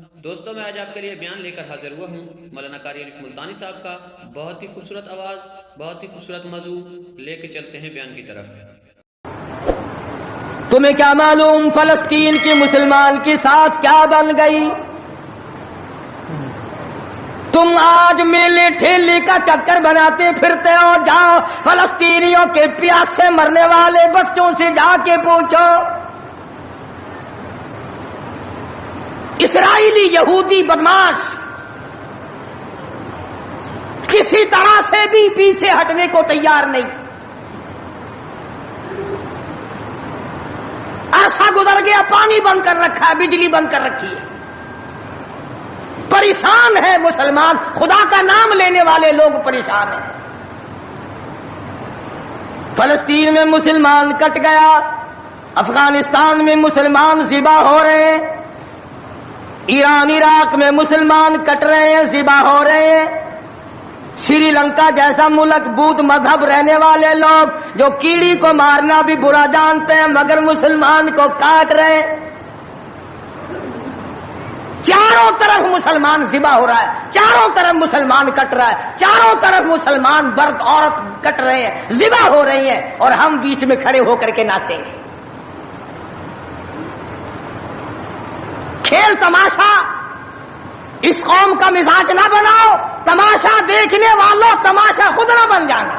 دوستوں میں آج آپ کے لیے بیان لے کر حاضر ہوا ہوں مولانا قاری علی ملتانی صاحب کا بہت ہی خوبصورت آواز، بہت ہی خوبصورت موضوع لے کے چلتے ہیں بیان کی طرف۔ تمہیں کیا معلوم فلسطین کی مسلمان کے ساتھ کیا بن گئی؟ تم آج میلے ٹھیلے کا چکر بناتے پھرتے ہو، جاؤ فلسطینیوں کے پیاس سے مرنے والے بچوں سے جا کے پوچھو، اسرائیلی یہودی بدماش کسی طرح سے بھی پیچھے ہٹنے کو تیار نہیں۔ عرصہ گزر گیا، پانی بند کر رکھا ہے، بجلی بند کر رکھی ہے، پریشان ہے مسلمان، خدا کا نام لینے والے لوگ پریشان ہیں۔ فلسطین میں مسلمان کٹ گیا، افغانستان میں مسلمان ذبح ہو رہے ہیں، ایران عراق میں مسلمان کٹ رہے ہیں، ذبح ہو رہے ہیں، سری لنکا جیسا ملک بدھ مذہب رہنے والے لوگ جو کیڑی کو مارنا بھی برا جانتے ہیں مگر مسلمان کو کاٹ رہے ہیں، چاروں طرف مسلمان ذبح ہو رہا ہے، چاروں طرف مسلمان کٹ رہا ہے، چاروں طرف مسلمان مرد عورت کٹ رہے ہیں، ذبح ہو رہی ہیں، اور ہم بیچ میں کھڑے ہو کر کے ناچیں گے۔ کھیل تماشا اس قوم کا مزاج نہ بناؤ، تماشا دیکھنے والوں تماشا خود نہ بن جانا۔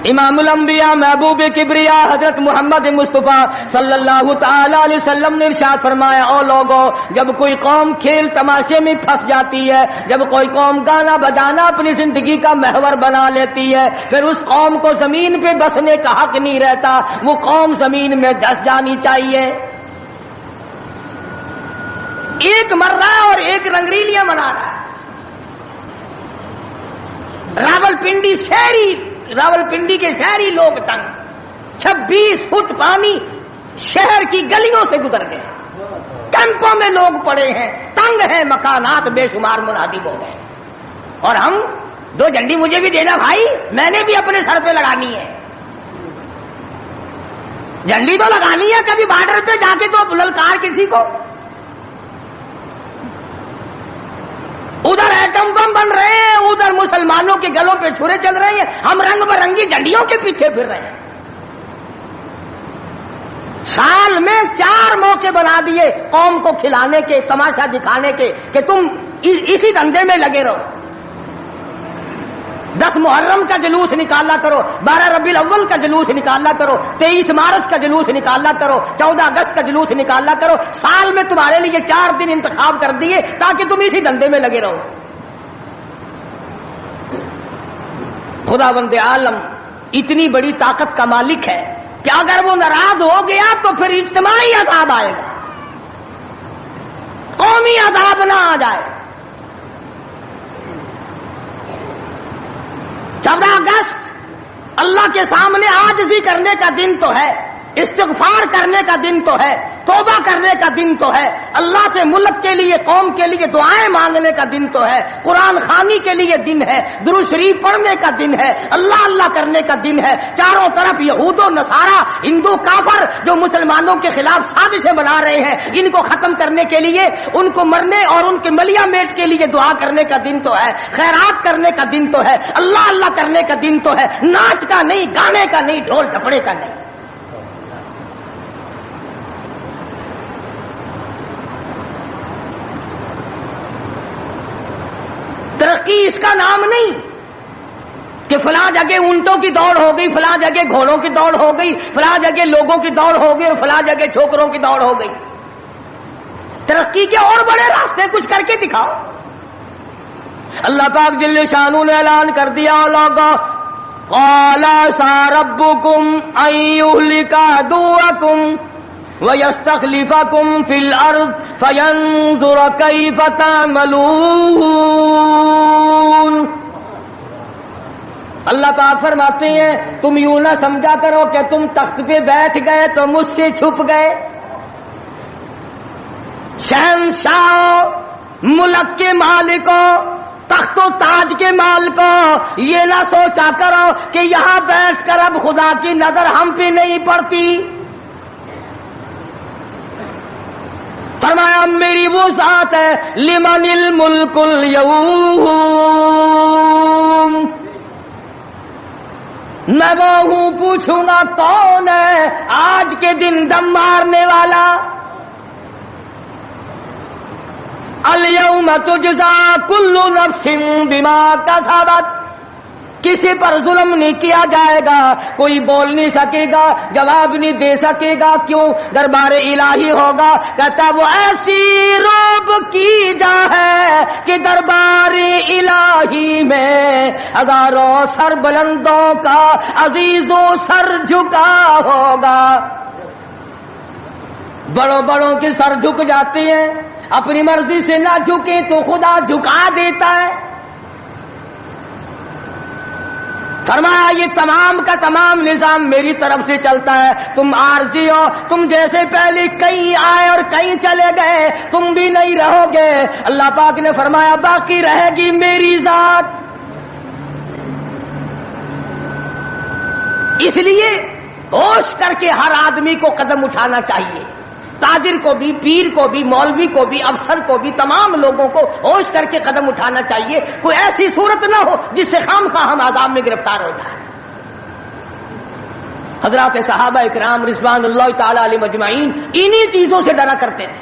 امام الانبیاء محبوب کبریا حضرت محمد مصطفیٰ صلی اللہ تعالی علیہ وسلم نے ارشاد فرمایا، او لوگوں، جب کوئی قوم کھیل تماشے میں پھنس جاتی ہے، جب کوئی قوم گانا بجانا اپنی زندگی کا محور بنا لیتی ہے، پھر اس قوم کو زمین پہ بسنے کا حق نہیں رہتا، وہ قوم زمین میں دس جانی چاہیے۔ ایک مر رہا ہے اور ایک رنگریلیاں منا رہا ہے۔ راولپنڈی کے شہری لوگ تنگ، 26 فٹ پانی شہر کی گلیوں سے گزر گئے، کیمپوں میں لوگ پڑے ہیں، تنگ ہیں، مکانات بے شمار منہدم ہو گئے، اور ہم 2 جھنڈی مجھے بھی دینا بھائی، میں نے بھی اپنے سر پہ لگانی ہے، جھنڈی تو لگانی ہے، کبھی بارڈر پہ جا کے تو للکار کسی کو۔ ادھر ایٹم بم بن رہے ہیں، ادھر مسلمانوں کے گلوں پہ چھرے چل رہے ہیں، ہم رنگ برنگی جھنڈیوں کے پیچھے پھر رہے ہیں۔ سال میں 4 موقع بنا دیے قوم کو کھلانے کے، تماشا دکھانے کے، کہ تم اسی دھندے میں لگے رہو۔ 10 محرم کا جلوس نکالا کرو، 12 ربیع الاول کا جلوس نکالا کرو، 23 مارچ کا جلوس نکالا کرو، 14 اگست کا جلوس نکالا کرو، سال میں تمہارے لیے 4 دن انتخاب کر دیے تاکہ تم اسی دھندے میں لگے رہو۔ خدا بند عالم اتنی بڑی طاقت کا مالک ہے کہ اگر وہ ناراض ہو گیا تو پھر اجتماعی عذاب آئے گا، قومی عذاب نہ آ جائے۔ 14 اگست اللہ کے سامنے عاجزی کرنے کا دن تو ہے، استغفار کرنے کا دن تو ہے، توبہ کرنے کا دن تو ہے، اللہ سے ملک کے لیے، قوم کے لیے دعائیں مانگنے کا دن تو ہے، قرآن خوانی کے لیے دن ہے، درود شریف پڑھنے کا دن ہے، اللہ اللہ کرنے کا دن ہے۔ چاروں طرف یہود و نصارہ، ہندو کافر جو مسلمانوں کے خلاف سازشیں بنا رہے ہیں، ان کو ختم کرنے کے لیے، ان کو مرنے اور ان کے ملیا میٹ کے لیے دعا کرنے کا دن تو ہے، خیرات کرنے کا دن تو ہے، اللہ اللہ کرنے کا دن تو ہے، ناچ کا نہیں، گانے کا نہیں، ڈھول ڈھپڑے کا نہیں۔ ترقی اس کا نام نہیں کہ فلاں جگہ اونٹوں کی دوڑ ہو گئی، فلاں جگہ گھوڑوں کی دوڑ ہو گئی، فلاں جگہ لوگوں کی دوڑ ہو گئی اور فلاں جگہ چھوکروں کی دوڑ ہو گئی۔ ترقی کے اور بڑے راستے کچھ کر کے دکھاؤ۔ اللہ پاک جل شانہ نے اعلان کر دیا، لوگوں قال عسى ربكم ان يهلك عدوكم وَيَسْتَخْلِفَكُمْ فِي الْأَرْضِ فَيَنْظُرَ كَيْفَ تَعْمَلُونَ۔ اللہ پاک فرماتے ہیں تم یوں نہ سمجھا کرو کہ تم تخت پہ بیٹھ گئے تو مجھ سے چھپ گئے۔ شہنشاہ ملک کے مالکوں، تخت و تاج کے مالکوں، یہ نہ سوچا کرو کہ یہاں بیٹھ کر اب خدا کی نظر ہم پہ نہیں پڑتی۔ فرمایا میری وہ ذات ہے لمن الملک الیوم، میں وہ ہوں، پوچھوں گا کون ہے آج کے دن دم مارنے والا؟ الیوم تجزا کل نفس بما کسبت، کسی پر ظلم نہیں کیا جائے گا، کوئی بول نہیں سکے گا، جواب نہیں دے سکے گا، کیوں؟ دربار الہی ہوگا۔ کہتا وہ ایسی روب کی جا ہے کہ دربار الہی میں ہزاروں سر بلندوں کا عزیزوں سر جھکا ہوگا۔ بڑوں بڑوں کے سر جھک جاتے ہیں، اپنی مرضی سے نہ جھکے تو خدا جھکا دیتا ہے۔ فرمایا یہ تمام کا تمام نظام میری طرف سے چلتا ہے، تم عارضی ہو، تم جیسے پہلے کہیں آئے اور کہیں چلے گئے، تم بھی نہیں رہو گے۔ اللہ پاک نے فرمایا باقی رہے گی میری ذات۔ اس لیے ہوش کر کے ہر آدمی کو قدم اٹھانا چاہیے، تاجر کو بھی، پیر کو بھی، مولوی کو بھی، افسر کو بھی، تمام لوگوں کو ہوش کر کے قدم اٹھانا چاہیے۔ کوئی ایسی صورت نہ ہو جس سے خامخواہ ہم عذاب میں گرفتار ہو جائیں۔ حضرات صحابہ اکرام رضوان اللہ تعالی علیہم اجمعین انہی چیزوں سے ڈرا کرتے تھے۔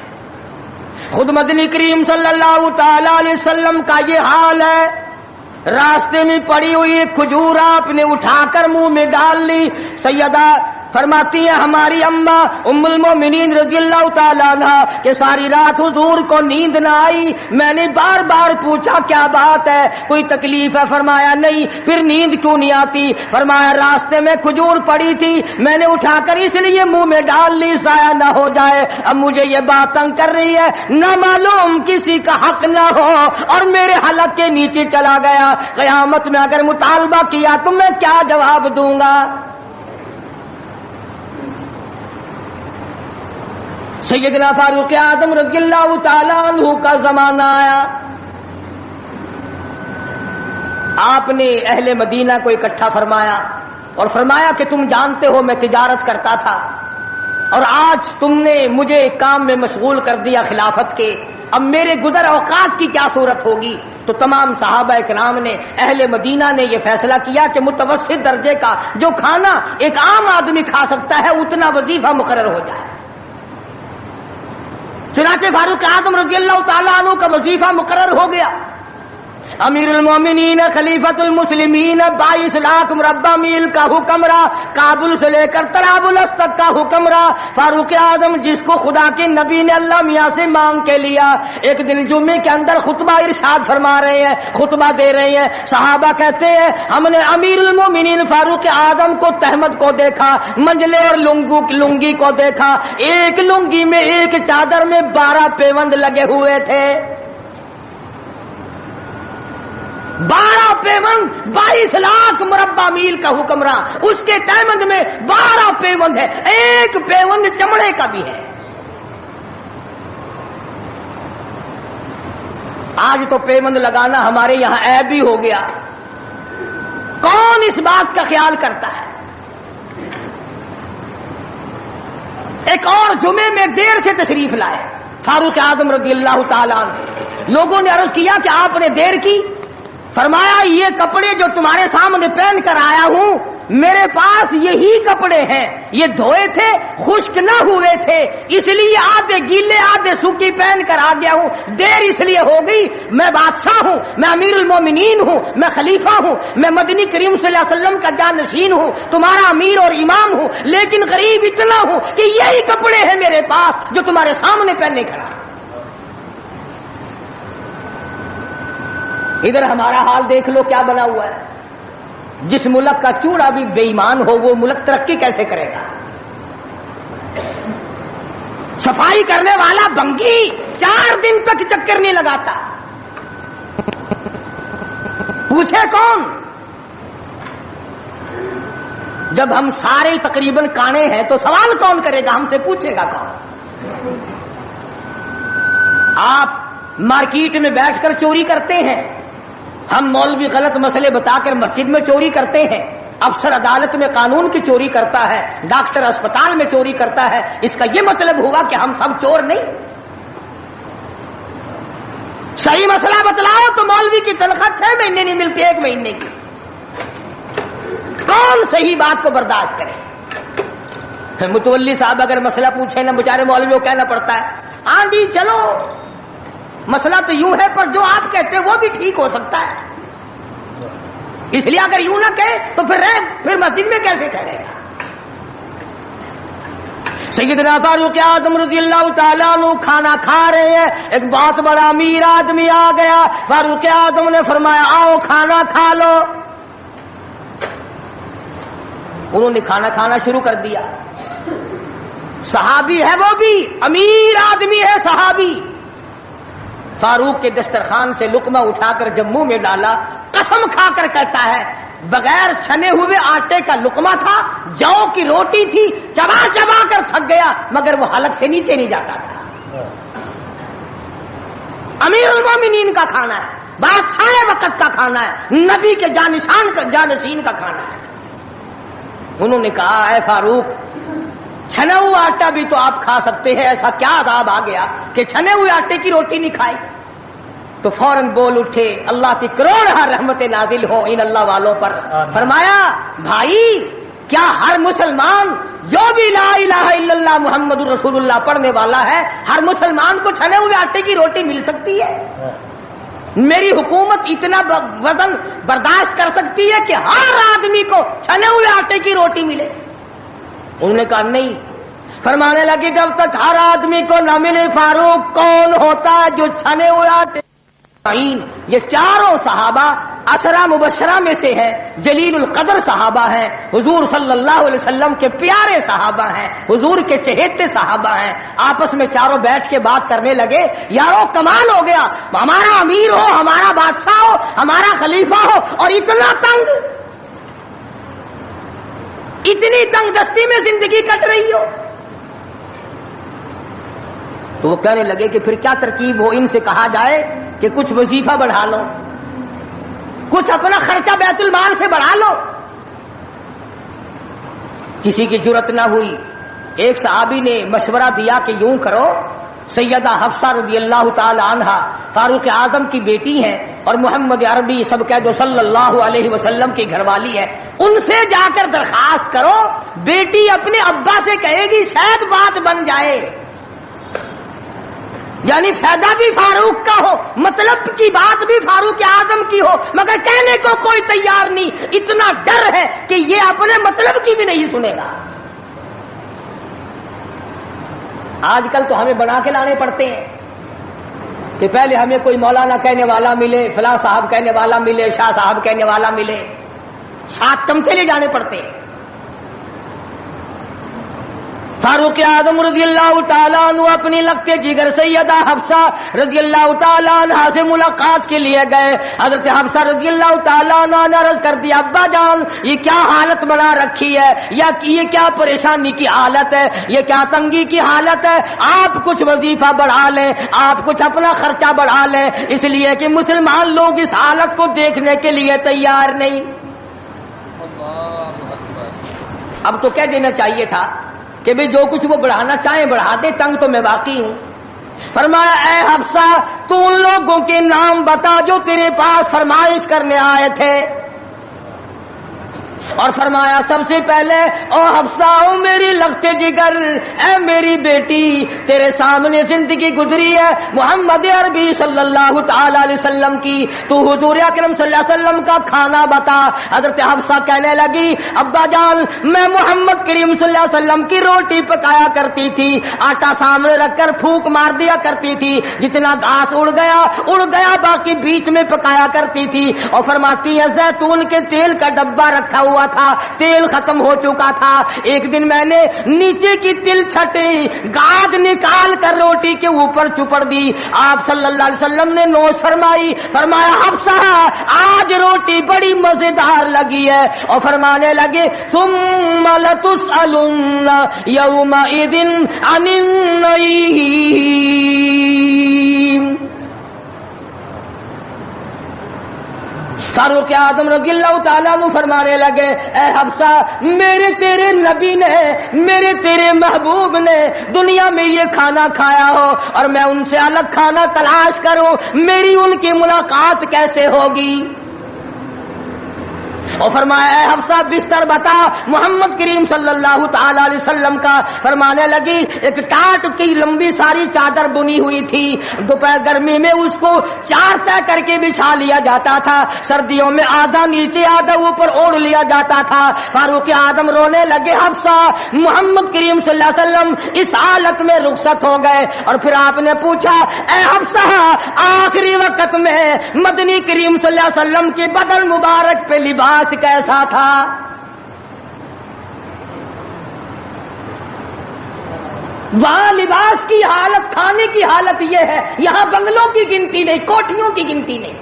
خود مدنی کریم صلی اللہ تعالی علیہ وسلم کا یہ حال ہے، راستے میں پڑی ہوئی ایک کھجور آپ نے اٹھا کر منہ میں ڈال لی۔ سیدہ فرماتی ہیں ہماری اماں ام المومنین رضی اللہ تعالیٰ عنہ کہ ساری رات حضور کو نیند نہ آئی، میں نے بار بار پوچھا کیا بات ہے، کوئی تکلیف ہے؟ فرمایا نہیں۔ پھر نیند کیوں نہیں آتی؟ فرمایا راستے میں کھجور پڑی تھی، میں نے اٹھا کر اس لیے منہ میں ڈال لی ضائع نہ ہو جائے، اب مجھے یہ بات تنگ کر رہی ہے، نہ معلوم کسی کا حق نہ ہو اور میرے حلق کے نیچے چلا گیا، قیامت میں اگر مطالبہ کیا تو میں کیا جواب دوں گا؟ سیدنا فاروق اعظم رضی اللہ تعالیٰ عنہ کا زمانہ آیا، آپ نے اہل مدینہ کو اکٹھا فرمایا اور فرمایا کہ تم جانتے ہو میں تجارت کرتا تھا اور آج تم نے مجھے ایک کام میں مشغول کر دیا خلافت کے، اب میرے گزر اوقات کی کیا صورت ہوگی؟ تو تمام صحابہ کرام نے، اہل مدینہ نے یہ فیصلہ کیا کہ متوسط درجے کا جو کھانا ایک عام آدمی کھا سکتا ہے اتنا وظیفہ مقرر ہو جائے۔ چنانچہ فاروق اعظم رضی اللہ تعالیٰ عنہ کا وظیفہ مقرر ہو گیا۔ امیر المومنین خلیفۃ المسلمین 22 لاکھ مربع میل کا حکمراں، کابل سے لے کر طرابلس تک کا حکمراں فاروق اعظم، جس کو خدا کے نبی نے اللہ میاں سے مانگ کے لیا۔ ایک دن جمعے کے اندر خطبہ ارشاد فرما رہے ہیں، خطبہ دے رہے ہیں، صحابہ کہتے ہیں ہم نے امیر المومنین فاروق اعظم کو تہمت کو دیکھا، منجلے اور لنگی کو دیکھا، ایک لنگی میں ایک چادر میں 12 پیوند لگے ہوئے تھے، 12 پیوند، 22 لاکھ مربع میل کا حکمراں، اس کے تہمند میں 12 پیوند ہے، ایک پیوند چمڑے کا بھی ہے۔ آج تو پیوند لگانا ہمارے یہاں عیب بھی ہو گیا، کون اس بات کا خیال کرتا ہے؟ ایک اور جمعے میں دیر سے تشریف لائے فاروق اعظم رضی اللہ تعالیٰ عنہ، لوگوں نے عرض کیا کہ آپ نے دیر کی، فرمایا یہ کپڑے جو تمہارے سامنے پہن کر آیا ہوں میرے پاس یہی کپڑے ہیں، یہ دھوئے تھے، خشک نہ ہوئے تھے، اس لیے آدھے گیلے آدھے سوکھی پہن کر آ گیا ہوں، دیر اس لیے ہو گئی، میں بادشاہ ہوں، میں امیر المومنین ہوں، میں خلیفہ ہوں، میں مدنی کریم صلی اللہ علیہ وسلم کا جانشین ہوں، تمہارا امیر اور امام ہوں، لیکن غریب اتنا ہوں کہ یہی کپڑے ہیں میرے پاس جو تمہارے سامنے پہننے کھڑا۔ ادھر ہمارا حال دیکھ لو کیا بنا ہوا ہے، جس ملک کا چوڑا بھی بے ایمان ہو وہ ملک ترقی کیسے کرے گا؟ صفائی کرنے والا بنگی 4 دن تک چکر نہیں لگاتا، پوچھے کون؟ جب ہم سارے تقریباً کانے ہیں تو سوال کون کرے گا؟ ہم سے پوچھے گا کون؟ آپ مارکیٹ میں بیٹھ کر چوری کرتے ہیں، ہم مولوی غلط مسئلے بتا کر مسجد میں چوری کرتے ہیں، افسر عدالت میں قانون کی چوری کرتا ہے، ڈاکٹر اسپتال میں چوری کرتا ہے، اس کا یہ مطلب ہوا کہ ہم سب چور نہیں؟ صحیح مسئلہ بتلاؤ تو مولوی کی تنخواہ 6 مہینے نہیں ملتی، 1 مہینے کی۔ کون صحیح بات کو برداشت کرے؟ متولی صاحب اگر مسئلہ پوچھے نا بیچارے مولوی کو کہنا پڑتا ہے ہاں جی چلو مسئلہ تو یوں ہے پر جو آپ کہتے ہیں وہ بھی ٹھیک ہو سکتا ہے، اس لیے اگر یوں نہ کہے تو پھر مسجد میں کیسے ٹھہرے گا؟ سیدنا فاروق اعظم رضی اللہ تعالیٰ عنہ کھانا کھا رہے ہیں، ایک بہت بڑا امیر آدمی آ گیا، فاروق اعظم نے فرمایا آؤ کھانا کھا لو۔ انہوں نے کھانا کھانا شروع کر دیا، صحابی ہے وہ بھی، امیر آدمی ہے صحابی۔ فاروق کے دسترخوان سے لقمہ اٹھا کر جب منہ میں ڈالا، قسم کھا کر کہتا ہے بغیر چھنے ہوئے آٹے کا لقمہ تھا، جو کی روٹی تھی، چبا چبا کر تھک گیا مگر وہ حلق سے نیچے نہیں جاتا تھا۔ امیر المومنین کا کھانا ہے، بادشاہ وقت کا کھانا ہے، نبی کے جانشین کا کھانا ہے۔ انہوں نے کہا اے فاروق چھنا ہوا آٹا بھی تو آپ کھا سکتے ہیں، ایسا کیا عذاب آ گیا کہ چھنے ہوئے آٹے کی روٹی نہیں کھائی؟ تو فوراً بول اٹھے، اللہ کی کروڑ رحمت نازل ہو ان اللہ والوں پر۔ فرمایا بھائی کیا ہر مسلمان جو بھی لا الہ الا اللہ محمد رسول اللہ پڑھنے والا ہے، ہر مسلمان کو چھنے ہوئے آٹے کی روٹی مل سکتی ہے؟ میری حکومت اتنا وزن برداشت کر سکتی ہے کہ ہر آدمی کو چھنے ہوئے آٹے کی روٹی ملے؟ انہوں نے کہا نہیں۔ فرمانے لگے جب تک ہر آدمی کو نہ ملے فاروق کون ہوتا ہے جو چھنے ہوئے آٹے؟ یہ چاروں صحابہ عشرہ مبشرہ میں سے ہیں، جلیل القدر صحابہ ہیں، حضور صلی اللہ علیہ وسلم کے پیارے صحابہ ہیں، حضور کے چہیتے صحابہ ہیں۔ آپس میں چاروں بیٹھ کے بات کرنے لگے، یارو کمال ہو گیا، ہمارا امیر ہو، ہمارا بادشاہ ہو، ہمارا خلیفہ ہو اور اتنا تنگ، اتنی تنگ دستی میں زندگی کٹ رہی ہو۔ تو وہ کہنے لگے کہ پھر کیا ترکیب ہو؟ ان سے کہا جائے کہ کچھ وظیفہ بڑھا لو، کچھ اپنا خرچہ بیت المال سے بڑھا لو۔ کسی کی جرت نہ ہوئی۔ ایک صحابی نے مشورہ دیا کہ یوں کرو، سیدہ حفصہ رضی اللہ تعالی عنہا فاروق اعظم کی بیٹی ہیں اور محمد عربی سب کہہ دو صلی اللہ علیہ وسلم کی گھر والی ہے، ان سے جا کر درخواست کرو، بیٹی اپنے ابا سے کہے گی شاید بات بن جائے، یعنی فائدہ بھی فاروق کا ہو، مطلب کی بات بھی فاروق اعظم کی ہو، مگر کہنے کو کوئی تیار نہیں، اتنا ڈر ہے کہ یہ اپنے مطلب کی بھی نہیں سنے گا۔ آج کل تو ہمیں بنا کے لانے پڑتے ہیں کہ پہلے ہمیں کوئی مولانا کہنے والا ملے، فلاں صاحب کہنے والا ملے، شاہ صاحب کہنے والا ملے، 7 چمچے لے جانے پڑتے ہیں۔ فاروق اعظم رضی اللہ تعالیٰ عنہ اپنی لگتے جگر سیدہ حفصہ رضی اللہ تعالیٰ عنہ سے ملاقات کے لیے گئے۔ حضرت حفصہ رضی اللہ تعالیٰ عنہ نے عرض کر دیا ابا جان یہ کیا حالت بنا رکھی ہے، یا یہ کیا پریشانی کی حالت ہے، یہ کیا تنگی کی حالت ہے، آپ کچھ وظیفہ بڑھا لیں، آپ کچھ اپنا خرچہ بڑھا لیں، اس لیے کہ مسلمان لوگ اس حالت کو دیکھنے کے لیے تیار نہیں۔ اب تو کہہ دینا چاہیے تھا کہ بھی جو کچھ وہ بڑھانا چاہیں بڑھا دے، تنگ تو میں واقعی ہوں۔ فرمایا اے حفصہ تو ان لوگوں کے نام بتا جو تیرے پاس فرمائش کرنے آئے تھے، اور فرمایا سب سے پہلے او حفصہ او میری لگتے جگر، اے میری بیٹی تیرے سامنے زندگی گزری ہے محمد عربی صلی اللہ تعالی علیہ وسلم کی، تو حضور اکرم صلی اللہ علیہ وسلم کا کھانا بتا۔ حضرت حفصہ کہنے لگی ابا جان میں محمد کریم صلی اللہ علیہ وسلم کی روٹی پکایا کرتی تھی، آٹا سامنے رکھ کر پھونک مار دیا کرتی تھی، جتنا گھاس اڑ گیا باقی بیچ میں پکایا کرتی تھی۔ اور فرماتی ہے زیتون کے تیل کا ڈبہ رکھا ہوا تھا، تیل ختم ہو چکا تھا، ایک دن میں نے نیچے کی تل چھٹی گاد نکال کر روٹی کے اوپر چپڑ دی، آپ صلی اللہ علیہ وسلم نے نوش فرمائی، فرمایا حفصہ آج روٹی بڑی مزیدار لگی ہے، اور فرمانے لگے ثم لتسألن یومئذ عن النعیم۔ فاروق اعظم رضی اللہ تعالیٰ عنہ فرمانے لگے اے حفصہ میرے تیرے نبی نے میرے تیرے محبوب نے دنیا میں یہ کھانا کھایا ہو اور میں ان سے الگ کھانا تلاش کروں میری ان کی ملاقات کیسے ہوگی؟ اور فرمایا اے حفصہ بستر بتا محمد کریم صلی اللہ تعالی علیہ وسلم کا. فرمانے لگی ایک ٹاٹ کی لمبی ساری چادر بنی ہوئی تھی, دوپہر گرمی میں اس کو چار طے کر کے بچھا لیا جاتا تھا, سردیوں میں آدھا نیچے آدھا اوپر اوڑھ لیا جاتا تھا. فاروق اعظم رونے لگے حفصہ محمد کریم صلی اللہ علیہ وسلم اس حالت میں رخصت ہو گئے. اور پھر آپ نے پوچھا اے حفصہ آخری وقت میں مدنی کریم صلی اللہ علیہ وسلم کے بدن مبارک پہ لباس کیسا تھا؟ وہاں لباس کی حالت کھانے کی حالت یہ ہے, یہاں بنگلوں کی گنتی نہیں کوٹھیوں کی گنتی نہیں.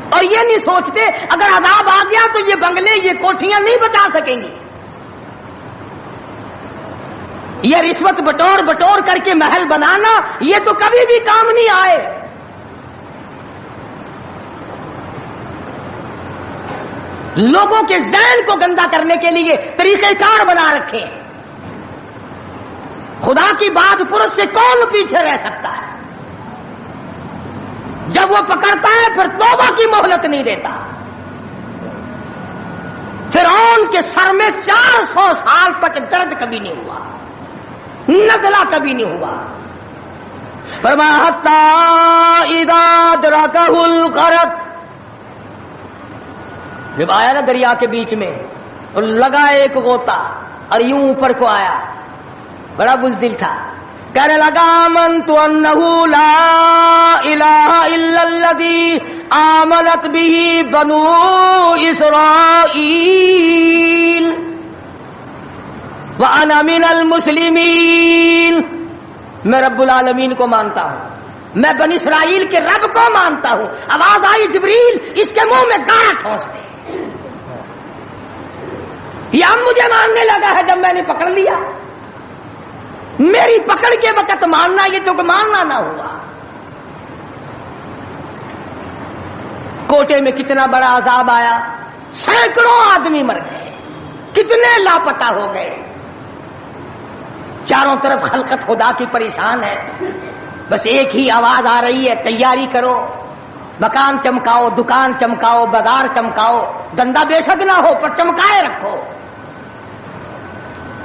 اور یہ نہیں سوچتے اگر عذاب آ گیا تو یہ بنگلے یہ کوٹھیاں نہیں بچا سکیں گی. یہ رشوت بٹور کر کے محل بنانا یہ تو کبھی بھی کام نہیں آئے. لوگوں کے ذہن کو گندا کرنے کے لیے طریقہ کار بنا رکھے. خدا کی بات پرس سے کون پیچھے رہ سکتا ہے؟ جب وہ پکڑتا ہے پھر توبہ کی مہلت نہیں دیتا. فرعون کے سر میں 400 سال تک درد کبھی نہیں ہوا, نزلہ کبھی نہیں ہوا. فرمایا حتی اذا ادرکہ الغرق, جب آیا نا دریا کے بیچ میں اور لگا ایک غوطہ اور یوں اوپر کو آیا, بڑا بزدل تھا, کہنے لگا آمنت انہ لا الہ الا الذی آمنت بہ بنو اسرائیل وانا من المسلمین. میں رب العالمین کو مانتا ہوں, میں بنی اسرائیل کے رب کو مانتا ہوں. آواز آئی جبریل اس کے منہ میں گاڑا ٹھونس دے. یہ اب مجھے ماننے لگا ہے جب میں نے پکڑ لیا. میری پکڑ کے وقت ماننا یہ تو کہ ماننا نہ ہوا. کوٹے میں کتنا بڑا عذاب آیا, سینکڑوں آدمی مر گئے, کتنے لاپتہ ہو گئے. چاروں طرف خلقت خدا کی پریشان ہے, بس ایک ہی آواز آ رہی ہے تیاری کرو, مکان چمکاؤ, دکان چمکاؤ, بازار چمکاؤ, دندا بے شک نہ ہو پر چمکائے رکھو.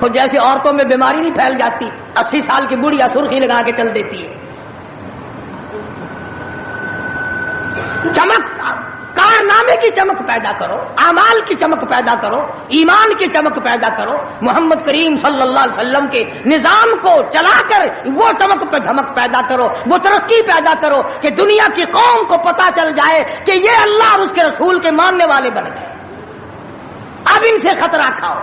تو جیسے عورتوں میں بیماری نہیں پھیل جاتی, 80 سال کی بڑھیا سرخی لگا کے چل دیتی ہے. چمک, کارنامے کی چمک پیدا کرو, اعمال کی چمک پیدا کرو, ایمان کی چمک پیدا کرو. محمد کریم صلی اللہ علیہ وسلم کے نظام کو چلا کر وہ چمک پہ دھمک پیدا کرو, وہ ترقی پیدا کرو کہ دنیا کی قوم کو پتا چل جائے کہ یہ اللہ اور اس کے رسول کے ماننے والے بن گئے. اب ان سے خطرہ کھاؤ.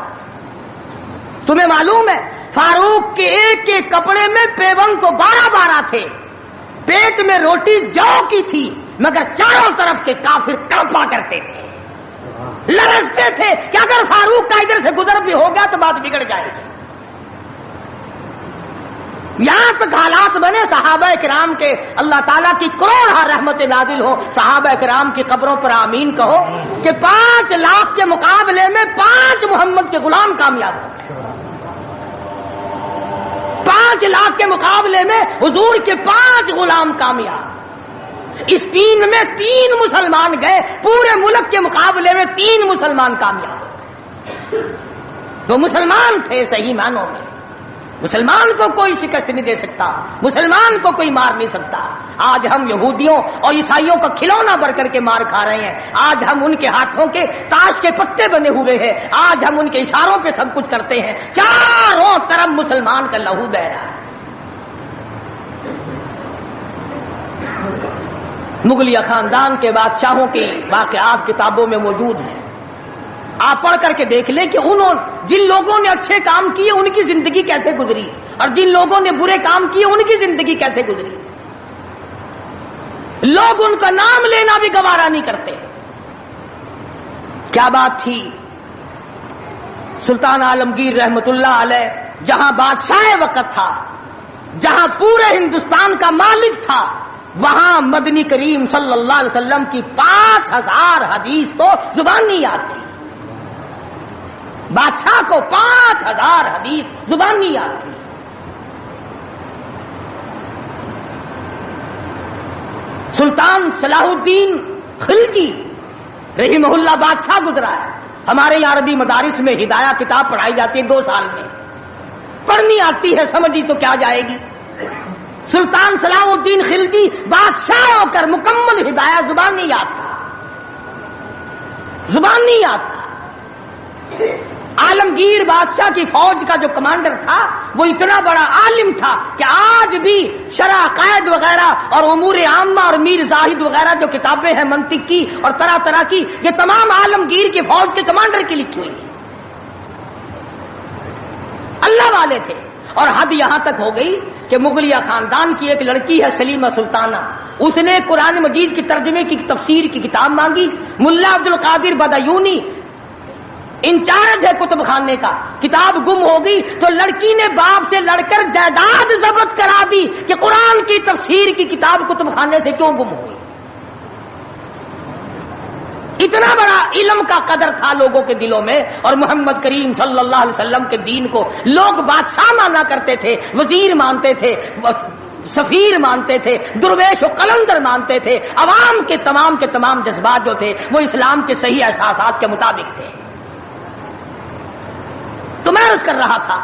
تمہیں معلوم ہے فاروق کے ایک ایک کپڑے میں پیون تو 12 تھے, پیٹ میں روٹی جو کی تھی, مگر چاروں طرف کے کافر کڑپا کرتے تھے, لرزتے تھے کہ اگر فاروق کا ادھر سے گزر بھی ہو گیا تو بات بگڑ جائے گی. یہاں تک حالات بنے صحابہ کرام کے, اللہ تعالیٰ کی کروڑ رحمت نازل ہو, صحابہ کرام کی قبروں پر آمین کہو کہ 5 لاکھ کے مقابلے میں 5 محمد کے غلام کامیاب ہو گئے. 5 لاکھ کے مقابلے میں حضور کے 5 غلام کامیاب. اسپین میں 3 مسلمان گئے, پورے ملک کے مقابلے میں 3 مسلمان کامیاب. تو مسلمان تھے صحیح معنوں میں. مسلمان کو کوئی شکست نہیں دے سکتا, مسلمان کو کوئی مار نہیں سکتا. آج ہم یہودیوں اور عیسائیوں کا کھلونا بن کر کے مار کھا رہے ہیں. آج ہم ان کے ہاتھوں کے تاش کے پتے بنے ہوئے ہیں. آج ہم ان کے اشاروں پہ سب کچھ کرتے ہیں. چاروں طرف مسلمان کا لہو بہ رہا ہے. مغلیہ خاندان کے بادشاہوں کے واقعات کتابوں میں موجود ہیں. آپ پڑھ کر کے دیکھ لیں کہ جن لوگوں نے اچھے کام کیے ان کی زندگی کیسے گزری اور جن لوگوں نے برے کام کیے ان کی زندگی کیسے گزری. لوگ ان کا نام لینا بھی گوارا نہیں کرتے. کیا بات تھی. سلطان عالمگیر رحمت اللہ علیہ جہاں بادشاہ وقت تھا, جہاں پورے ہندوستان کا مالک تھا, وہاں مدنی کریم صلی اللہ علیہ وسلم کی 5000 حدیث تو زبانی یاد تھی. بادشاہ کو 5000 حدیث زبانی یاد تھی. سلطان صلاح الدین خلجی رحمہ اللہ بادشاہ گزرا ہے. ہمارے یہاں عربی مدارس میں ہدایہ کتاب پڑھائی جاتی ہے 2 سال میں. پڑھنی آتی ہے سمجھی تو کیا جائے گی. سلطان صلاح الدین خلجی بادشاہ ہو کر مکمل ہدایہ زبانی یاد تھا. زبانی یاد تھا. عالمگیر بادشاہ کی فوج کا جو کمانڈر تھا وہ اتنا بڑا عالم تھا کہ آج بھی شرح عقائد وغیرہ اور امور عامہ اور میر زاہد وغیرہ جو کتابیں ہیں منطق کی اور طرح طرح کی، یہ تمام عالمگیر کی فوج کے کمانڈر کی لکھی ہوئی ہیں. اللہ والے تھے. اور حد یہاں تک ہو گئی کہ مغلیہ خاندان کی ایک لڑکی ہے سلیمہ سلطانہ، اس نے قرآن مجید کی ترجمے کی تفسیر کی کتاب مانگی. ملا عبد القادر بدایونی انچارج ہے کتب خانے کا، کتاب گم ہو گئی تو لڑکی نے باپ سے لڑ کر جائیداد ضبط کرا دی کہ قرآن کی تفسیر کی کتاب کتب خانے سے کیوں گم ہو گئی. اتنا بڑا علم کا قدر تھا لوگوں کے دلوں میں. اور محمد کریم صلی اللہ علیہ وسلم کے دین کو لوگ بادشاہ مانا کرتے تھے، وزیر مانتے تھے، سفیر مانتے تھے، درویش و قلندر مانتے تھے. عوام کے تمام جذبات جو تھے وہ اسلام کے صحیح احساسات کے مطابق تھے. تو میں عرض کر رہا تھا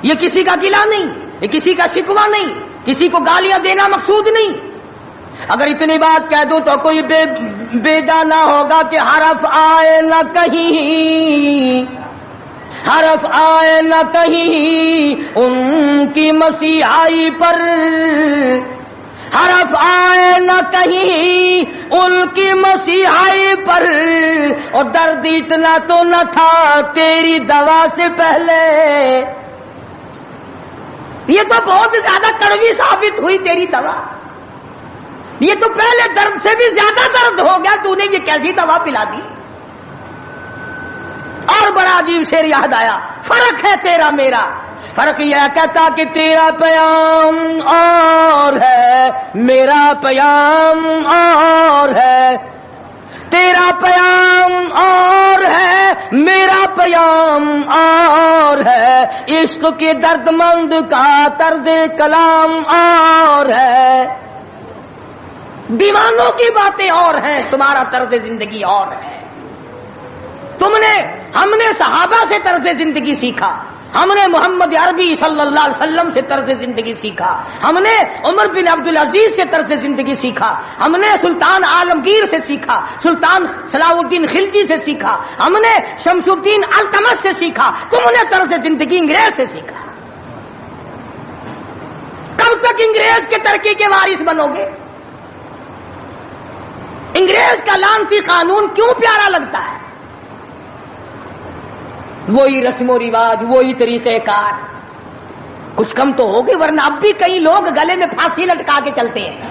یہ کسی کا گلہ نہیں، یہ کسی کا شکوہ نہیں، کسی کو گالیاں دینا مقصود نہیں. اگر اتنی بات کہہ دوں تو کوئی بیجا نہ ہوگا کہ حرف آئے نہ کہیں، حرف آئے نہ کہیں ان کی مسیحائی پر، حرف آئے نہ کہیں ان کی مسیحائی پر. اور درد اتنا تو نہ تھا تیری دوا سے پہلے. یہ تو بہت زیادہ کڑوی ثابت ہوئی تیری دوا. یہ تو پہلے درد سے بھی زیادہ درد ہو گیا، تو نے یہ کیسی دوا پلا دی. اور بڑا عجیب شعر یاد آیا، فرق ہے تیرا میرا. فرق یہ کہتا کہ تیرا پیام اور ہے میرا پیام اور ہے، تیرا پیام اور ہے میرا پیام اور ہے، عشق کے درد مند کا طرز کلام اور ہے. دیوانوں کی باتیں اور ہیں، تمہارا طرز زندگی اور ہے. ہم نے صحابہ سے طرز زندگی سیکھا، ہم نے محمد عربی صلی اللہ علیہ وسلم سے طرز زندگی سیکھا، ہم نے عمر بن عبدالعزیز سے طرز زندگی سیکھا، ہم نے سلطان عالمگیر سے سیکھا، سلطان صلاح الدین خلجی سے سیکھا، ہم نے شمس الدین التمش سے سیکھا. تم نے طرز زندگی انگریز سے سیکھا. کب تک انگریز کے ترقی کے وارث بنو گے؟ انگریز کا لعنتی قانون کیوں پیارا لگتا ہے؟ وہی رسم و رواج، وہی طریقہ کار. کچھ کم تو ہوگی، ورنہ اب بھی کئی لوگ گلے میں پھانسی لٹکا کے چلتے ہیں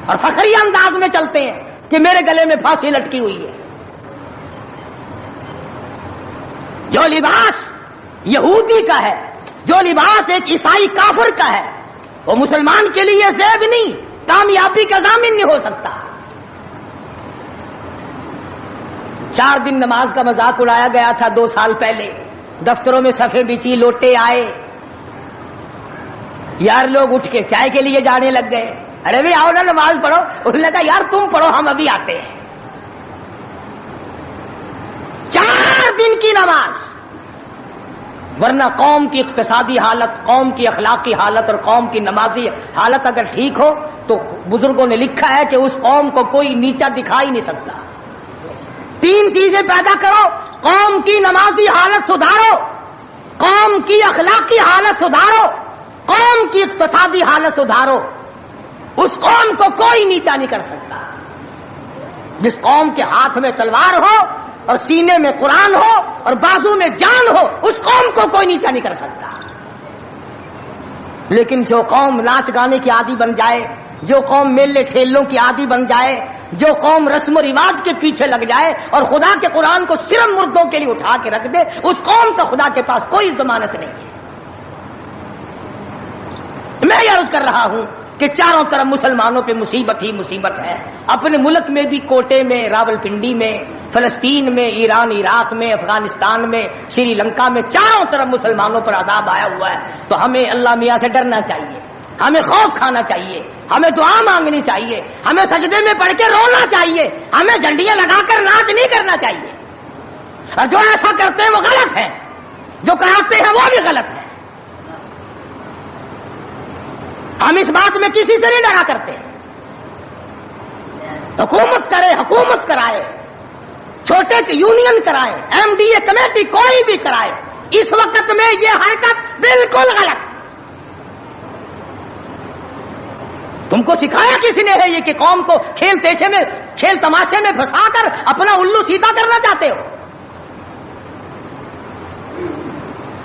اور فخری انداز میں چلتے ہیں کہ میرے گلے میں پھانسی لٹکی ہوئی ہے. جو لباس یہودی کا ہے، جو لباس ایک عیسائی کافر کا ہے، وہ مسلمان کے لیے زیب نہیں، کامیابی کا ضامن نہیں ہو سکتا. 4 دن نماز کا مذاق اڑایا گیا تھا 2 سال پہلے. دفتروں میں صفیں بچی، لوٹے آئے، یار لوگ اٹھ کے چائے کے لیے جانے لگ گئے. ارے بھائی آؤ نا نماز پڑھو. انہوں نے کہا یار تم پڑھو، ہم ابھی آتے ہیں. 4 دن کی نماز. ورنہ قوم کی اقتصادی حالت، قوم کی اخلاقی حالت اور قوم کی نمازی حالت اگر ٹھیک ہو تو بزرگوں نے لکھا ہے کہ اس قوم کو کوئی نیچا دکھا ہی نہیں سکتا. 3 چیزیں پیدا کرو، قوم کی نمازی حالت سدھارو، قوم کی اخلاقی حالت سدھارو، قوم کی اقتصادی حالت سدھارو. اس قوم کو کوئی نیچا نہیں کر سکتا. جس قوم کے ہاتھ میں تلوار ہو اور سینے میں قرآن ہو اور بازو میں جان ہو، اس قوم کو کوئی نیچا نہیں کر سکتا. لیکن جو قوم ناچ گانے کی عادی بن جائے، جو قوم میلے ٹھیلوں کی عادی بن جائے، جو قوم رسم و رواج کے پیچھے لگ جائے اور خدا کے قرآن کو صرف مردوں کے لیے اٹھا کے رکھ دے، اس قوم کا خدا کے پاس کوئی ضمانت نہیں ہے. میں یہ عرض کر رہا ہوں کہ چاروں طرف مسلمانوں پہ مصیبت ہی مصیبت ہے. اپنے ملک میں بھی کوٹے میں، راولپنڈی میں، فلسطین میں، ایران عراق میں، افغانستان میں، سری لنکا میں، چاروں طرف مسلمانوں پر عذاب آیا ہوا ہے. تو ہمیں اللہ میاں سے ڈرنا چاہیے، ہمیں خوف کھانا چاہیے، ہمیں دعا مانگنی چاہیے، ہمیں سجدے میں پڑھ کے رونا چاہیے، ہمیں جھنڈیاں لگا کر ناچ نہیں کرنا چاہیے. اور جو ایسا کرتے ہیں وہ غلط ہے، جو کراتے ہیں وہ بھی غلط ہے. ہم اس بات میں کسی سے نہیں ڈرا کرتے. حکومت کرے، حکومت کرائے، چھوٹے یونین کرائے، ایم ڈی اے کمیٹی کوئی بھی کرائے، اس وقت میں یہ حرکت بالکل غلط. تم کو سکھایا کسی نے ہے یہ کہ قوم کو کھیل تیشے میں، کھیل تماشے میں پھنسا کر اپنا الو سیدھا کرنا چاہتے ہو؟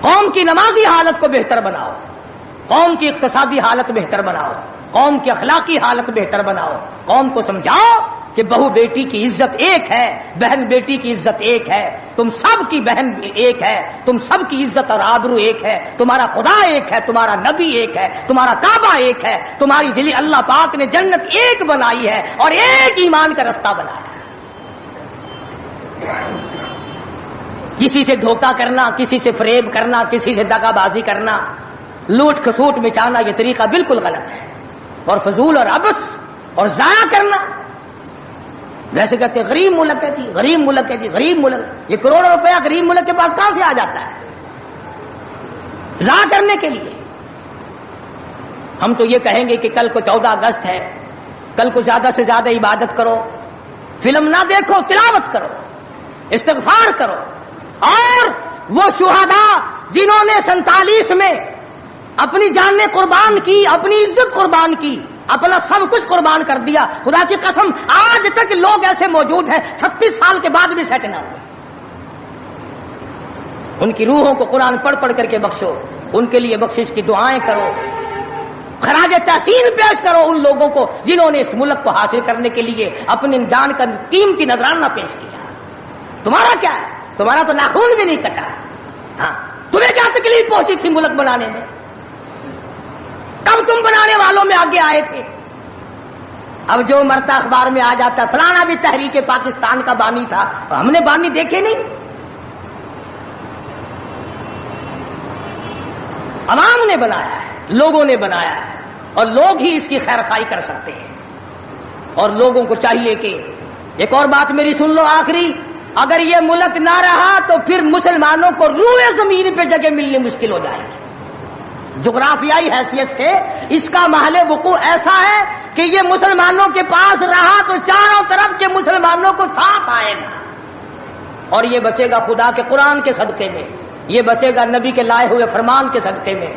قوم کی نمازی حالت کو بہتر بناؤ، قوم کی اقتصادی حالت بہتر بناؤ، قوم کی اخلاقی حالت بہتر بناؤ. قوم کو سمجھاؤ کہ بہو بیٹی کی عزت ایک ہے، بہن بیٹی کی عزت ایک ہے، تم سب کی بہن ایک ہے، تم سب کی عزت اور آبرو ایک ہے، تمہارا خدا ایک ہے، تمہارا نبی ایک ہے، تمہارا کعبہ ایک ہے، تمہاری دلی اللہ پاک نے جنت ایک بنائی ہے اور ایک ایمان کا رستہ بنایا ہے. کسی سے دھوکہ کرنا، کسی سے فریب کرنا، کسی سے دغا بازی کرنا، لوٹ کھسوٹ مچانا، یہ طریقہ بالکل غلط ہے اور فضول اور عبث اور ضائع کرنا. ویسے کہتے غریب ملک ہے جی، غریب ملک ہے جی، غریب ملک. یہ کروڑوں روپیہ غریب ملک کے پاس کہاں سے آ جاتا ہے ضائع کرنے کے لیے؟ ہم تو یہ کہیں گے کہ کل کو 14 اگست ہے، کل کو زیادہ سے زیادہ عبادت کرو، فلم نہ دیکھو، تلاوت کرو، استغفار کرو. اور وہ شہداء جنہوں نے 47 میں اپنی جانیں قربان کی، اپنی عزت قربان کی، اپنا سب کچھ قربان کر دیا، خدا کی قسم آج تک لوگ ایسے موجود ہیں 36 سال کے بعد بھی سیٹ نہ ہوئے. ان کی روحوں کو قرآن پڑھ پڑھ کر کے بخشو، ان کے لیے بخشش کی دعائیں کرو، خراج تحسین پیش کرو ان لوگوں کو جنہوں نے اس ملک کو حاصل کرنے کے لیے اپنی جان کا قیمتی نذرانہ پیش کیا. تمہارا کیا ہے؟ تمہارا تو ناخون بھی نہیں کٹا. ہاں، تمہیں کیا تکلیف پہنچی تھی ملک بنانے میں؟ کب تم بنانے والوں میں آگے آئے تھے؟ اب جو مرتا اخبار میں آ جاتا فلانا بھی تحریک پاکستان کا بانی تھا، ہم نے بانی دیکھے نہیں. عوام نے بنایا ہے، لوگوں نے بنایا ہے، اور لوگ ہی اس کی خیر خواہی کر سکتے ہیں. اور لوگوں کو چاہیے کہ ایک اور بات میری سن لو آخری، اگر یہ ملک نہ رہا تو پھر مسلمانوں کو روئے زمین پہ جگہ ملنی مشکل ہو جائے گی. جغرافیائی حیثیت سے اس کا محل وقوع ایسا ہے کہ یہ مسلمانوں کے پاس رہا تو چاروں طرف کے مسلمانوں کو ساتھ آئے گا، اور یہ بچے گا خدا کے قرآن کے صدقے میں، یہ بچے گا نبی کے لائے ہوئے فرمان کے صدقے میں.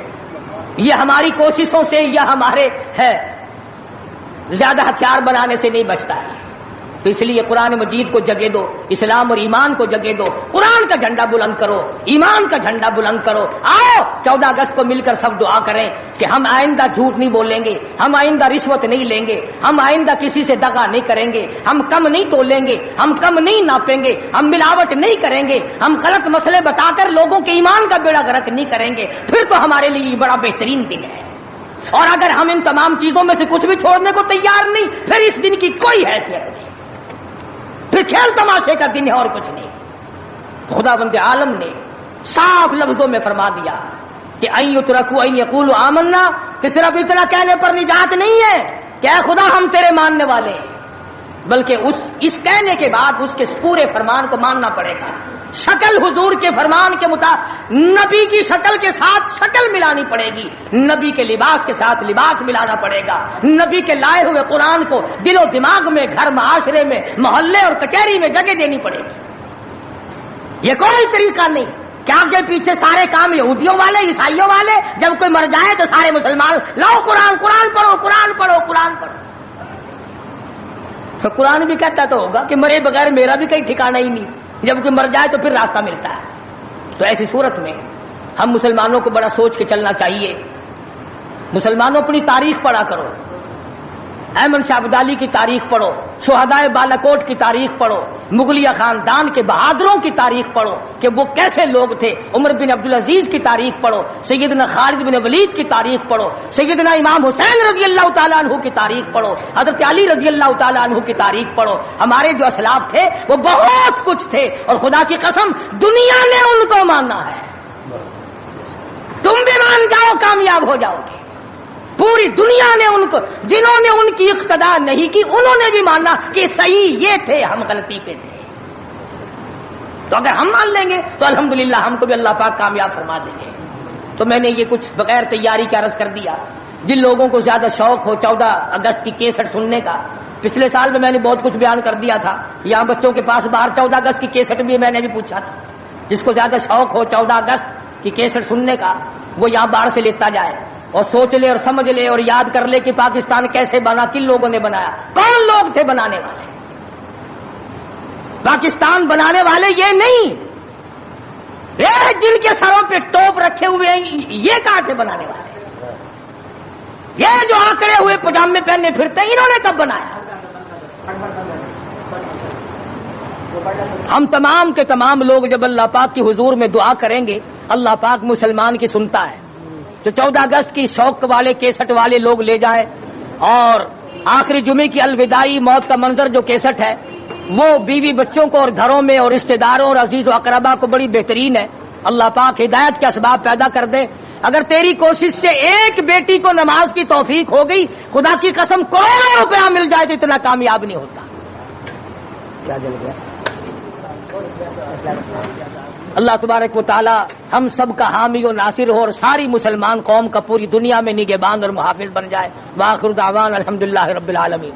یہ ہماری کوششوں سے یا ہمارے ہے زیادہ ہتھیار بنانے سے نہیں بچتا ہے. تو اس لیے قرآن مجید کو جگہ دو، اسلام اور ایمان کو جگہ دو، قرآن کا جھنڈا بلند کرو، ایمان کا جھنڈا بلند کرو. آؤ 14 اگست کو مل کر سب دعا کریں کہ ہم آئندہ جھوٹ نہیں بولیں گے، ہم آئندہ رشوت نہیں لیں گے، ہم آئندہ کسی سے دغا نہیں کریں گے، ہم کم نہیں تولیں گے، ہم کم نہیں ناپیں گے، ہم ملاوٹ نہیں کریں گے، ہم غلط مسئلے بتا کر لوگوں کے ایمان کا بیڑا غرق نہیں کریں گے. پھر تو ہمارے لیے یہ بڑا بہترین دن ہے. اور اگر ہم ان تمام چیزوں میں سے کچھ بھی چھوڑنے کو تیار نہیں، پھر اس دن کی کوئی حیثیت نہیں، پھر کھیل تماشے کا دن ہے اور کچھ نہیں. خدا بند عالم نے صاف لفظوں میں فرما دیا کہ این یترکوا ان یقولوا آمنا، کہ صرف اتنا کہنے پر نجات نہیں ہے کہ اے خدا ہم تیرے ماننے والے ہیں، بلکہ اس کہنے کے بعد اس کے پورے فرمان کو ماننا پڑے گا. شکل حضور کے فرمان کے مطابق نبی کی شکل کے ساتھ شکل ملانی پڑے گی، نبی کے لباس کے ساتھ لباس ملانا پڑے گا، نبی کے لائے ہوئے قرآن کو دل و دماغ میں، گھر معاشرے میں، محلے اور کچہری میں جگہ دینی پڑے گی. یہ کوئی طریقہ نہیں کہ آگے پیچھے سارے کام یہودیوں والے، عیسائیوں والے، جب کوئی مر جائے تو سارے مسلمان لاؤ قرآن پڑھو، قرآن پڑھو. تو قرآن بھی کہتا تو ہوگا کہ مرے بغیر میرا بھی کہیں ٹھکانہ ہی نہیں، جب کوئی مر جائے تو پھر راستہ ملتا ہے. تو ایسی صورت میں ہم مسلمانوں کو بڑا سوچ کے چلنا چاہیے. مسلمانوں اپنی تاریخ پڑھا کرو، احمد شاہ ابدالی کی تاریخ پڑھو، شہدائے بالاکوٹ کی تاریخ پڑھو، مغلیہ خاندان کے بہادروں کی تاریخ پڑھو کہ وہ کیسے لوگ تھے، عمر بن عبدالعزیز کی تاریخ پڑھو، سیدنا خالد بن ولید کی تاریخ پڑھو، سیدنا امام حسین رضی اللہ تعالیٰ عنہ کی تاریخ پڑھو، حضرت علی رضی اللہ تعالیٰ عنہ کی تاریخ پڑھو۔ ہمارے جو اسلاف تھے وہ بہت کچھ تھے، اور خدا کی قسم دنیا نے ان کو مانا ہے۔ تم بھی مان جاؤ کامیاب ہو جاؤ گے۔ پوری دنیا نے ان کو، جنہوں نے ان کی اقتدا نہیں کی انہوں نے بھی مانا کہ صحیح یہ تھے، ہم غلطی پہ تھے۔ تو اگر ہم مان لیں گے تو الحمدللہ ہم کو بھی اللہ پاک کامیاب فرما دیں گے۔ تو میں نے یہ کچھ بغیر تیاری کے عرض کر دیا۔ جن لوگوں کو زیادہ شوق ہو 14 اگست کی کیسٹ سننے کا، پچھلے سال میں نے بہت کچھ بیان کر دیا تھا، یہاں بچوں کے پاس باہر 14 اگست کی کیسٹ بھی میں نے بھی پوچھا تھا۔ جس کو زیادہ شوق ہو 14 اگست کی کیسٹ سننے کا وہ یہاں باہر سے لیتا جائے اور سوچ لے اور سمجھ لے اور یاد کر لے کہ پاکستان کیسے بنا، کن لوگوں نے بنایا، کون لوگ تھے بنانے والے۔ پاکستان بنانے والے یہ نہیں، جن کے سروں پہ ٹوپ رکھے ہوئے ہیں یہ کہاں تھے بنانے والے؟ یہ جو آکڑے ہوئے پجامے پہننے پھرتے ہیں انہوں نے کب بنایا؟ ہم تمام کے تمام لوگ جب اللہ پاک کی حضور میں دعا کریں گے اللہ پاک مسلمان کی سنتا ہے۔ تو 14 اگست کی شوق والے کیسٹ والے لوگ لے جائیں، اور آخری جمعے کی الوداعی موت کا منظر جو کیسٹ ہے وہ بیوی بچوں کو اور گھروں میں اور رشتہ داروں اور عزیز و اقربا کو بڑی بہترین ہے۔ اللہ پاک ہدایت کے اسباب پیدا کر دے۔ اگر تیری کوشش سے ایک بیٹی کو نماز کی توفیق ہو گئی، خدا کی قسم کروڑوں روپیہ مل جائے تو اتنا کامیاب نہیں ہوتا۔ کیا جل گیا؟ اللہ تبارک و تعالی ہم سب کا حامی و ناصر ہو اور ساری مسلمان قوم کا پوری دنیا میں نگہبان اور محافظ بن جائے۔ وآخر دعوانا الحمدللہ رب العالمین۔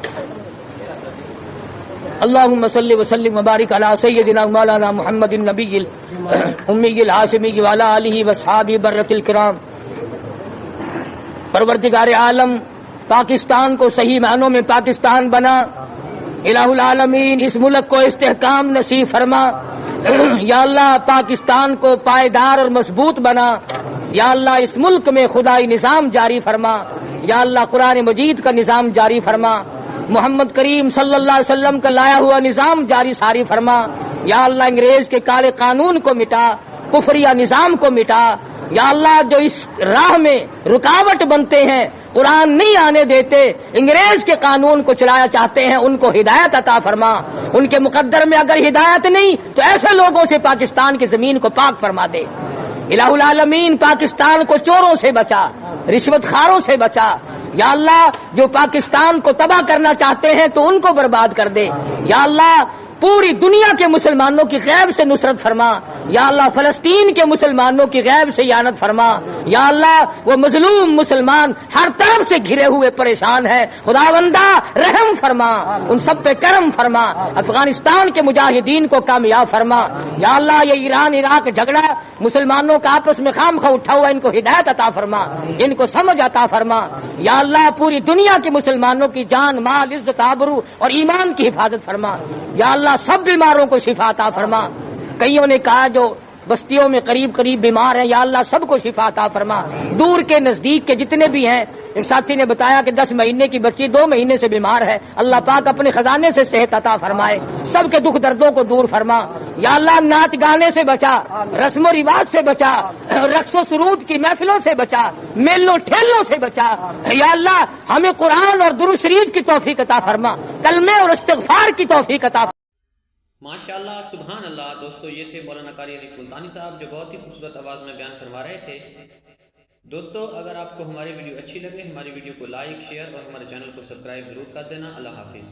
اللهم صل وسلم وبارك على سيدنا مولانا محمد النبي الأمي الهاشمي وعلى آله وأصحابه برة الكرام۔ پروردگار عالم پاکستان کو صحیح معنوں میں پاکستان بنا، الہ العالمین اس ملک کو استحکام نصیب فرما۔ یا اللہ پاکستان کو پائیدار اور مضبوط بنا۔ یا اللہ اس ملک میں خدائی نظام جاری فرما۔ یا اللہ قرآن مجید کا نظام جاری فرما، محمد کریم صلی اللہ علیہ وسلم کا لایا ہوا نظام جاری ساری فرما۔ یا اللہ انگریز کے کالے قانون کو مٹا، کفریہ نظام کو مٹا۔ یا اللہ جو اس راہ میں رکاوٹ بنتے ہیں، قرآن نہیں آنے دیتے، انگریز کے قانون کو چلایا چاہتے ہیں، ان کو ہدایت عطا فرما۔ ان کے مقدر میں اگر ہدایت نہیں تو ایسے لوگوں سے پاکستان کی زمین کو پاک فرما دے۔ الہ العالمین پاکستان کو چوروں سے بچا، رشوت خاروں سے بچا۔ یا اللہ جو پاکستان کو تباہ کرنا چاہتے ہیں تو ان کو برباد کر دے۔ یا اللہ پوری دنیا کے مسلمانوں کی غیب سے نصرت فرما۔ یا اللہ فلسطین کے مسلمانوں کی غیب سے اعانت فرما۔ یا اللہ وہ مظلوم مسلمان ہر طرف سے گھرے ہوئے پریشان ہیں، خداوندہ رحم فرما، ان سب پہ کرم فرما، افغانستان کے مجاہدین کو کامیاب فرما۔ یا اللہ یہ ایران عراق جھگڑا مسلمانوں کا آپس میں خام خواہ اٹھا ہوا، ان کو ہدایت عطا فرما، ان کو سمجھ عطا فرما۔ یا اللہ پوری دنیا کے مسلمانوں کی جان مال عزت آبرو اور ایمان کی حفاظت فرما۔ یا اللہ سب بیماروں کو شفا عطا فرما۔ کئیوں نے کہا جو بستیوں میں قریب قریب بیمار ہیں، یا اللہ سب کو شفا عطا فرما۔ دور کے نزدیک کے جتنے بھی ہیں، ایک ساتھی نے بتایا کہ 10 مہینے کی بچی 2 مہینے سے بیمار ہے، اللہ پاک اپنے خزانے سے صحت عطا فرمائے، سب کے دکھ دردوں کو دور فرما۔ یا اللہ ناچ گانے سے بچا، رسم و رواج سے بچا، رقص و سرود کی محفلوں سے بچا، میلوں ٹھیلوں سے بچا۔ یا اللہ ہمیں قرآن اور درود شریف کی توفیق عطا فرما، کلمے اور استغفار کی توفیق عطا فرما۔ ماشاءاللہ سبحان اللہ۔ دوستو یہ تھے مولانا قاری علی ملتانی صاحب جو بہت ہی خوبصورت آواز میں بیان فرما رہے تھے۔ دوستو اگر آپ کو ہماری ویڈیو اچھی لگے، ہماری ویڈیو کو لائک شیئر اور ہمارے چینل کو سبسکرائب ضرور کر دینا۔ اللہ حافظ۔